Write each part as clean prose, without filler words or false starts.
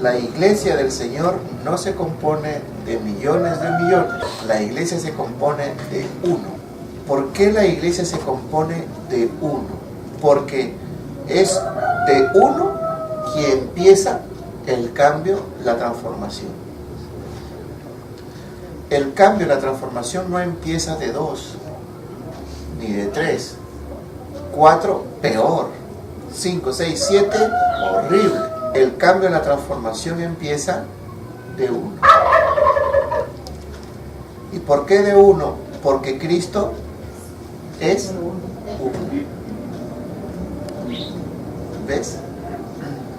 La iglesia del Señor no se compone de millones de millones. La iglesia se compone de uno. ¿Por qué la iglesia se compone de uno? Porque es de uno quien empieza el cambio, la transformación. El cambio, la transformación no empieza de 2, ni de 3, 4, peor, 5, 6, 7, horrible. El cambio, la transformación empieza de 1. ¿Y por qué de 1? Porque Cristo es 1. ¿Ves?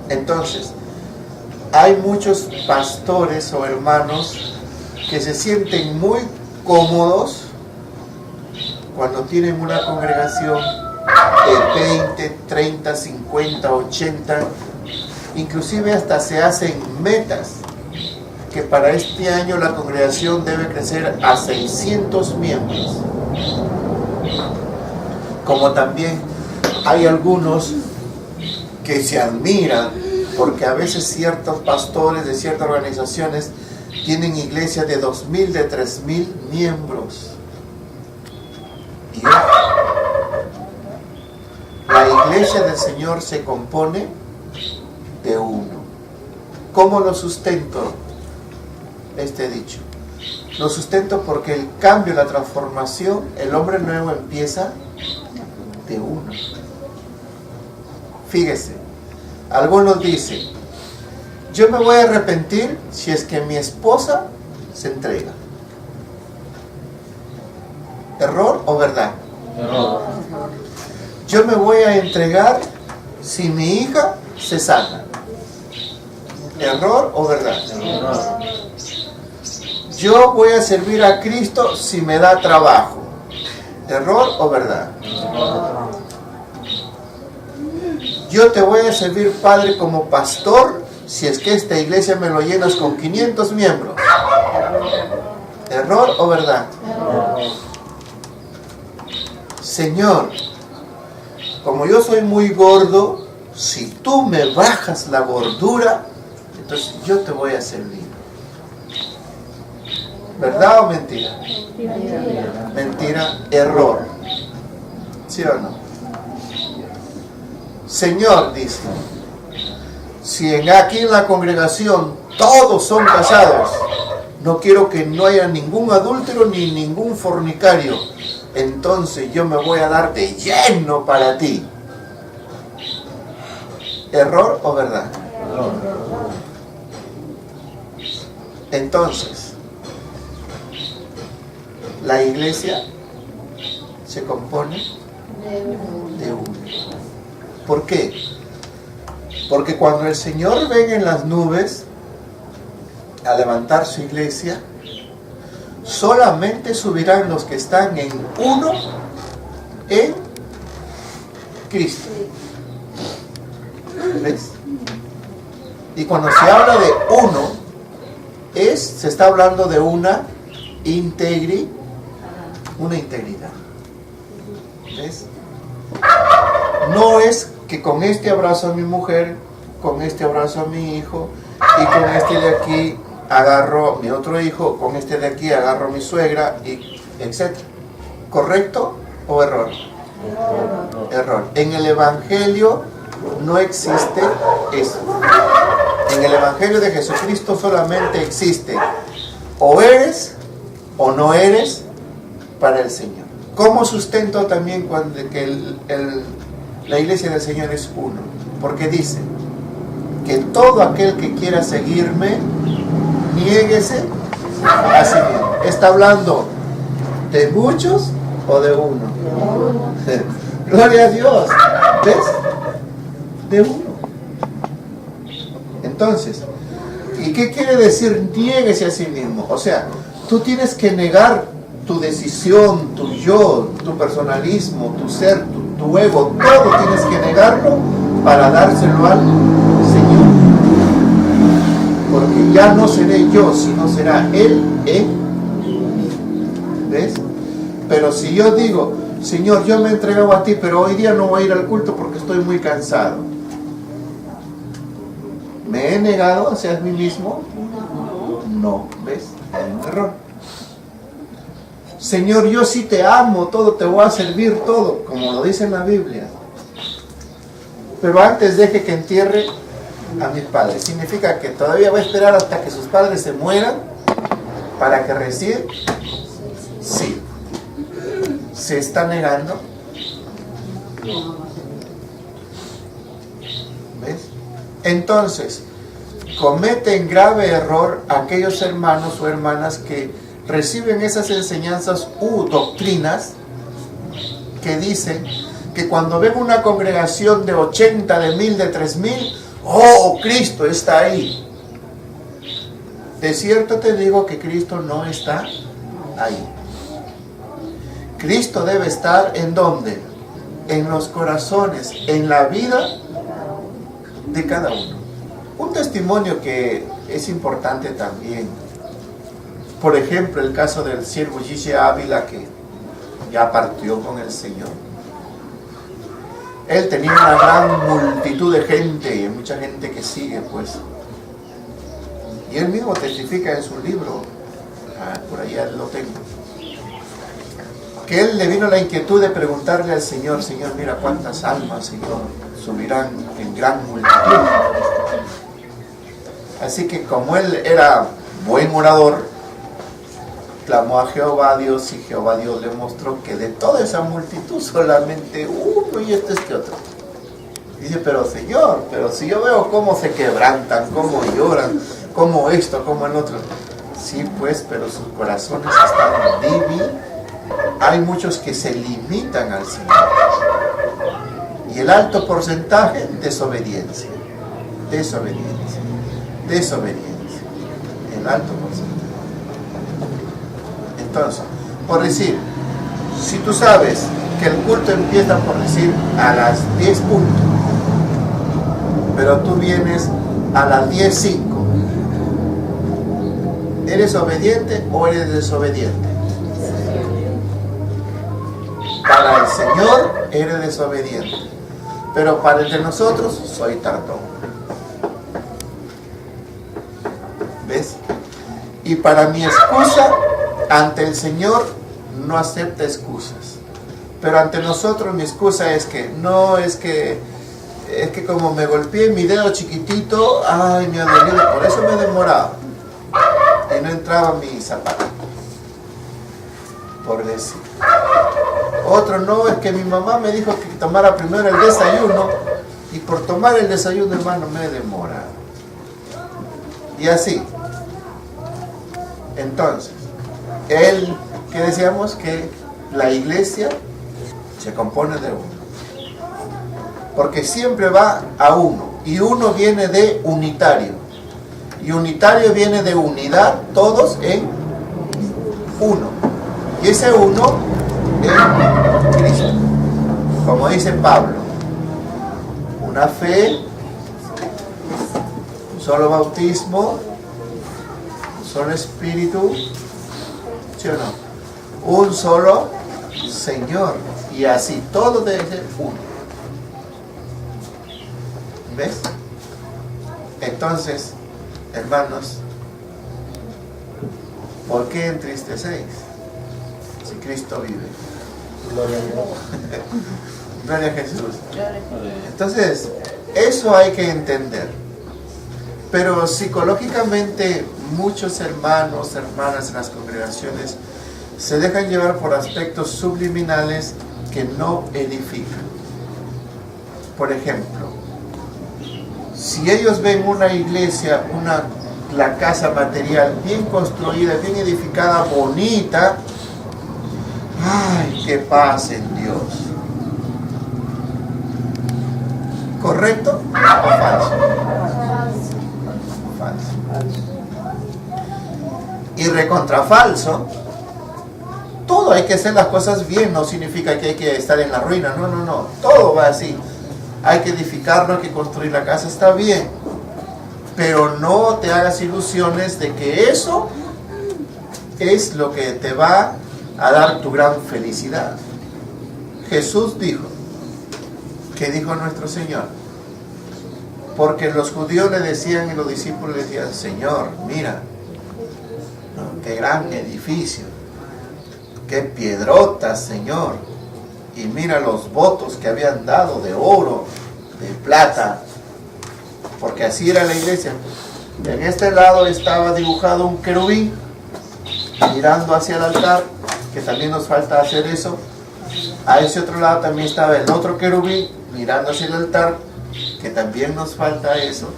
Entonces, hay muchos pastores o hermanos que se sienten muy cómodos cuando tienen una congregación de 20, 30, 50, 80, inclusive hasta se hacen metas que para este año la congregación debe crecer a 600 miembros. Como también hay algunos que se admiran porque a veces ciertos pastores de ciertas organizaciones tienen iglesias de 2.000, de 3.000 miembros. Y la iglesia del Señor se compone de uno. ¿Cómo lo sustento este dicho? Lo sustento porque el cambio, la transformación, el hombre nuevo empieza de uno. Fíjese, algunos dicen, yo me voy a arrepentir si es que mi esposa se entrega. ¿Error o verdad? Error. Yo me voy a entregar si mi hija se sana. ¿Error o verdad? Error. Yo voy a servir a Cristo si me da trabajo. ¿Error o verdad? Error. Yo te voy a servir, Padre, como pastor si es que esta iglesia me lo llenas con 500 miembros. ¿Error o verdad? Error. Señor, como yo soy muy gordo, si tú me bajas la gordura, entonces yo te voy a servir. ¿Verdad o mentira? Mentira, error. ¿Sí o no? Señor, dice, si aquí en la congregación todos son casados, no quiero que no haya ningún adúltero ni ningún fornicario, entonces yo me voy a dar de lleno para ti. ¿Error o verdad? Error. Entonces, la iglesia se compone de uno. ¿Por qué? Porque cuando el Señor venga en las nubes a levantar su iglesia, solamente subirán los que están en uno en Cristo. ¿Ves? Y cuando se habla de uno, se está hablando de una integridad. ¿Ves? No es que con este abrazo a mi mujer, con este abrazo a mi hijo, y con este de aquí agarro a mi otro hijo, con este de aquí agarro a mi suegra, y etc. ¿Correcto o error? Error. En el Evangelio no existe eso. En el Evangelio de Jesucristo solamente existe o eres o no eres para el Señor. ¿Cómo sustento también cuando la iglesia del Señor es uno? Porque dice que todo aquel que quiera seguirme, niéguese a sí mismo. ¿Está hablando de muchos o de uno? Gloria a Dios. ¿Ves? De uno. Entonces, ¿y qué quiere decir niéguese a sí mismo? O sea, tú tienes que negar tu decisión, tu yo, tu personalismo, tu ser, tu ego, todo tienes que negarlo para dárselo al Señor. Porque ya no seré yo, sino será Él en mí. ¿Ves? Pero si yo digo, Señor, yo me he entregado a ti, pero hoy día no voy a ir al culto porque estoy muy cansado. Me ¿Me he negado hacia mí mismo? No, ¿ves? Hay un error. Señor, yo sí te amo, todo te voy a servir, todo, como lo dice en la Biblia. Pero antes deje que entierre a mis padres. Significa que todavía va a esperar hasta que sus padres se mueran para que recién sí. ¿Se está negando? ¿Ves? Entonces, cometen grave error aquellos hermanos o hermanas que reciben esas enseñanzas u doctrinas que dicen que cuando ven una congregación de 80, de 1000, de 3000, ¡oh, Cristo está ahí! De cierto te digo que Cristo no está ahí. Cristo debe estar ¿en dónde? En los corazones, en la vida de cada uno. Un testimonio que es importante también. Por ejemplo, el caso del siervo Gigi Ávila, que ya partió con el Señor. Él tenía una gran multitud de gente, y mucha gente que sigue, pues. Y él mismo testifica en su libro, por allá lo tengo, que él le vino la inquietud de preguntarle al Señor, Señor, mira cuántas almas, Señor, subirán en gran multitud. Así que como él era buen orador, clamó a Jehová Dios, y Jehová Dios le mostró que de toda esa multitud solamente uno, y este es que otro. Dice, pero Señor, pero si yo veo cómo se quebrantan, cómo lloran, cómo esto, cómo el otro. Sí, pues, pero sus corazones están divididos. Hay muchos que se limitan al Señor. Y el alto porcentaje, desobediencia. Desobediencia. Desobediencia. El alto porcentaje. Entonces, por decir, si tú sabes que el culto empieza, por decir, a las 10 puntos, pero tú vienes a las 10:05, ¿eres obediente o eres desobediente? Para el Señor eres desobediente, pero para el de nosotros soy tardón. ¿Ves? Y para mi excusa ante el Señor no acepta excusas, pero ante nosotros mi excusa es que no, es que como me golpeé mi dedo chiquitito, ay, me ha dolido, por eso me he demorado y no entraba mi zapato, por decir. Otro, no, es que mi mamá me dijo que tomara primero el desayuno, y por tomar el desayuno, hermano, me he demorado. Y así. Entonces, que decíamos que la iglesia se compone de uno. Porque siempre va a uno. Y uno viene de unitario. Y unitario viene de unidad, todos en uno. Y ese uno es Cristo. Como dice Pablo, una fe, un solo bautismo, un solo espíritu, ¿sí o no? Un solo Señor. Y así, todo debe ser uno. ¿Ves? Entonces, hermanos, ¿por qué entristecéis? Si Cristo vive. Gloria a Jesús. Entonces, eso hay que entender. Pero psicológicamente, muchos hermanos, hermanas en las congregaciones se dejan llevar por aspectos subliminales que no edifican. Por ejemplo, si ellos ven una iglesia, la casa material bien construida, bien edificada, bonita, ¡ay, qué paz en Dios! ¿Correcto o falso? Falso. Y recontrafalso, todo hay que hacer las cosas bien, no significa que hay que estar en la ruina, no, todo va así. Hay que edificarlo, hay que construir la casa, está bien, pero no te hagas ilusiones de que eso es lo que te va a dar tu gran felicidad. Jesús dijo, ¿qué dijo nuestro Señor? Porque los judíos le decían y los discípulos le decían, Señor, mira, ¿no? Qué gran edificio, qué piedrotas, Señor. Y mira los votos que habían dado de oro, de plata, porque así era la iglesia. En este lado estaba dibujado un querubín mirando hacia el altar, que también nos falta hacer eso. A ese otro lado también estaba el otro querubín mirando hacia el altar, que también nos falta eso.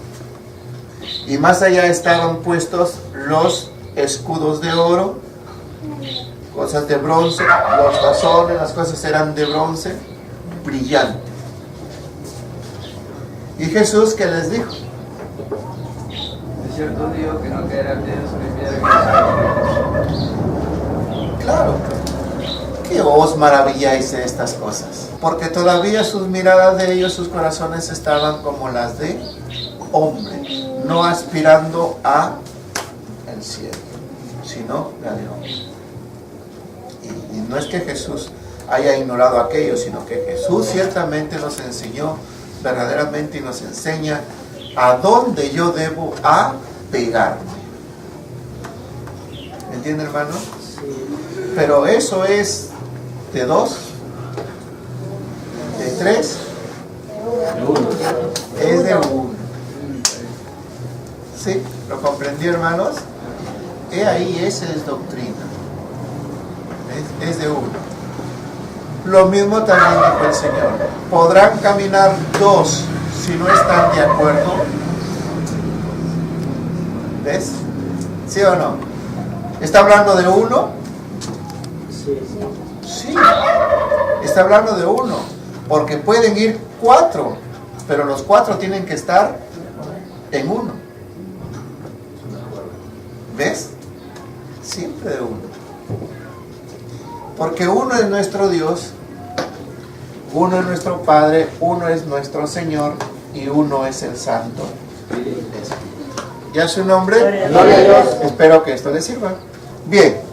Y más allá estaban puestos los escudos de oro, cosas de bronce, los tazones, las cosas eran de bronce, brillante. ¿Y Jesús qué les dijo? De cierto digo que no caerá el dedo sobre piedra que Claro. ¿Qué os maravilláis de estas cosas? Porque todavía sus miradas de ellos, sus corazones estaban como las de hombre, no aspirando a el cielo, sino la de hombre. Y no es que Jesús haya ignorado aquello, sino que Jesús ciertamente nos enseñó verdaderamente y nos enseña a dónde yo debo apegarme. ¿Me entiende, hermano? Pero eso es de 2, de 3, es de 1. ¿Sí? ¿Lo comprendí, hermanos? He ahí, esa es doctrina. Es de 1. Lo mismo también dijo el Señor. Podrán caminar 2 si no están de acuerdo. ¿Ves? ¿Sí o no? ¿Está hablando de 1? Sí. Está hablando de 1. Porque pueden ir 4, pero los 4 tienen que estar en 1. ¿Ves? Siempre de 1. Porque 1 es nuestro Dios, 1 es nuestro Padre, 1 es nuestro Señor y 1 es el Santo Espíritu. ¿Ya su nombre? Gloria a Dios. Espero que esto les sirva. Bien.